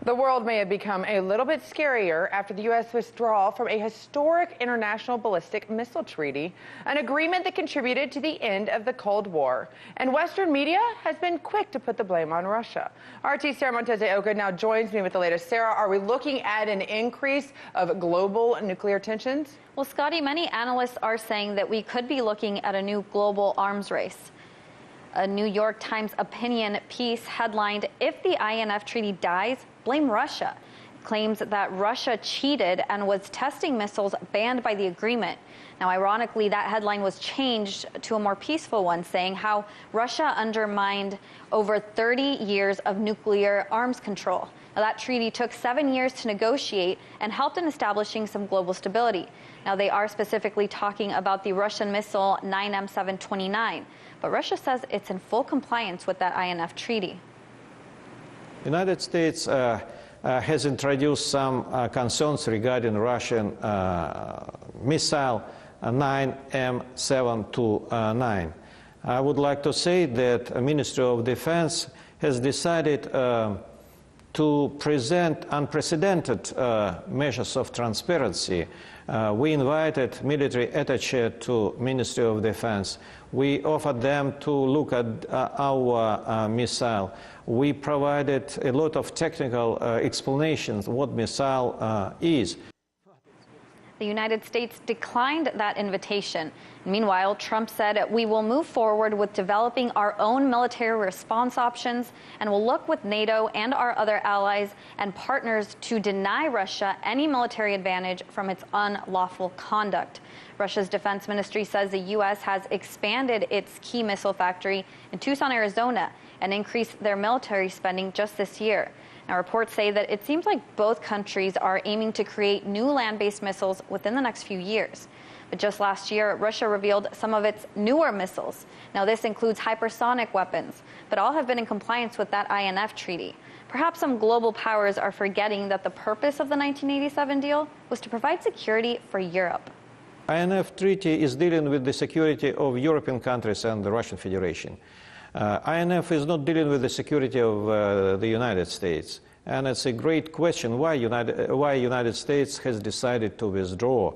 The world may have become a little bit scarier after the U.S. withdrawal from a historic international ballistic missile treaty, an agreement that contributed to the end of the Cold War. And Western media has been quick to put the blame on Russia. RT's Sara Montes now joins me with the latest. Sara, are we looking at an increase of global nuclear tensions? Well, Scotty, many analysts are saying that we could be looking at a new global arms race. A New York Times opinion piece headlined, "If the INF treaty dies, blame Russia." It claims that Russia cheated and was testing missiles banned by the agreement. Now, ironically, that headline was changed to a more peaceful one, saying how Russia undermined over 30 years of nuclear arms control. Now, that treaty took 7 years to negotiate and helped in establishing some global stability. Now, they are specifically talking about the Russian missile 9M729, but Russia says it's in full compliance with that INF treaty. The United States has introduced some concerns regarding Russian missile 9M729. I would like to say that the Ministry of Defense has decided to present unprecedented measures of transparency. We invited military attaché to Ministry of Defense. We offered them to look at our missile. We provided a lot of technical explanations what missile is. The United States declined that invitation. Meanwhile, Trump said, "We will move forward with developing our own military response options and will look with NATO and our other allies and partners to deny Russia any military advantage from its unlawful conduct." Russia's defense ministry says the U.S. has expanded its key missile factory in Tucson, Arizona, and increased their military spending just this year. Now, reports say that it seems like both countries are aiming to create new land-based missiles within the next few years. But just last year, Russia revealed some of its newer missiles. Now, this includes hypersonic weapons, but all have been in compliance with that INF treaty. Perhaps some global powers are forgetting that the purpose of the 1987 deal was to provide security for Europe. INF treaty is dealing with the security of European countries and the Russian Federation. INF is not dealing with the security of the United States. And it's a great question why United States has decided to withdraw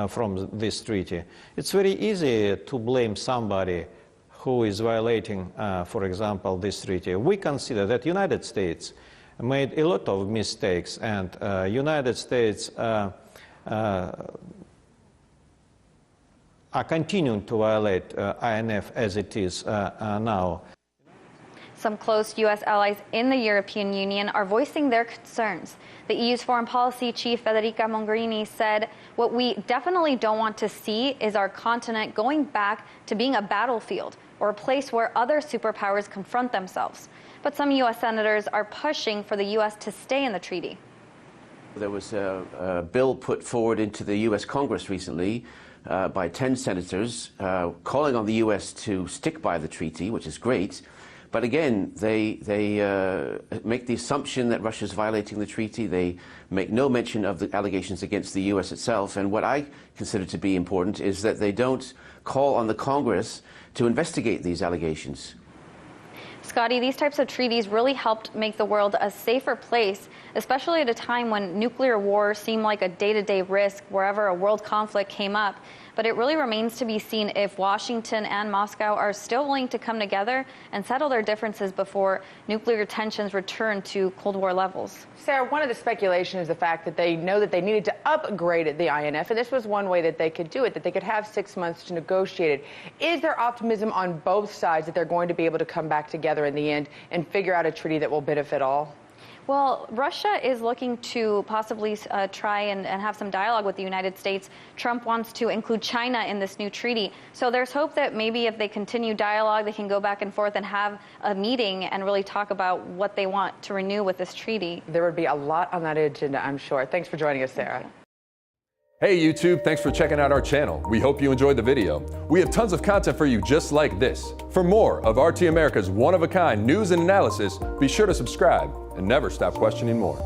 from this treaty. It's very easy to blame somebody who is violating, for example, this treaty. We consider that United States made a lot of mistakes, and United States are continuing to violate INF as it is now. Some close U.S. allies in the European Union are voicing their concerns. The EU's foreign policy chief, Federica Mogherini, said, "What we definitely don't want to see is our continent going back to being a battlefield or a place where other superpowers confront themselves." But some U.S. senators are pushing for the U.S. to stay in the treaty. There was a bill put forward into the U.S. Congress recently by 10 senators calling on the U.S. to stick by the treaty, which is great. But again, they make the assumption that Russia is violating the treaty. They make no mention of the allegations against the U.S. itself. And what I consider to be important is that they don't call on the Congress to investigate these allegations. Scotty, these types of treaties really helped make the world a safer place, especially at a time when nuclear war seemed like a day-to-day risk wherever a world conflict came up. But it really remains to be seen if Washington and Moscow are still willing to come together and settle their differences before nuclear tensions return to Cold War levels. Sara, one of the speculation is the fact that they know that they needed to upgrade the INF, and this was one way that they could do it, that they could have 6 months to negotiate it. Is there optimism on both sides that they're going to be able to come back together in the end and figure out a treaty that will benefit all? Well, Russia is looking to possibly try and have some dialogue with the United States. Trump wants to include China in this new treaty. So there's hope that maybe if they continue dialogue, they can go back and forth and have a meeting and really talk about what they want to renew with this treaty. There would be a lot on that agenda, I'm sure. Thanks for joining us, Sara. Hey YouTube, thanks for checking out our channel. We hope you enjoyed the video. We have tons of content for you just like this. For more of RT America's one-of-a-kind news and analysis, be sure to subscribe and never stop questioning more.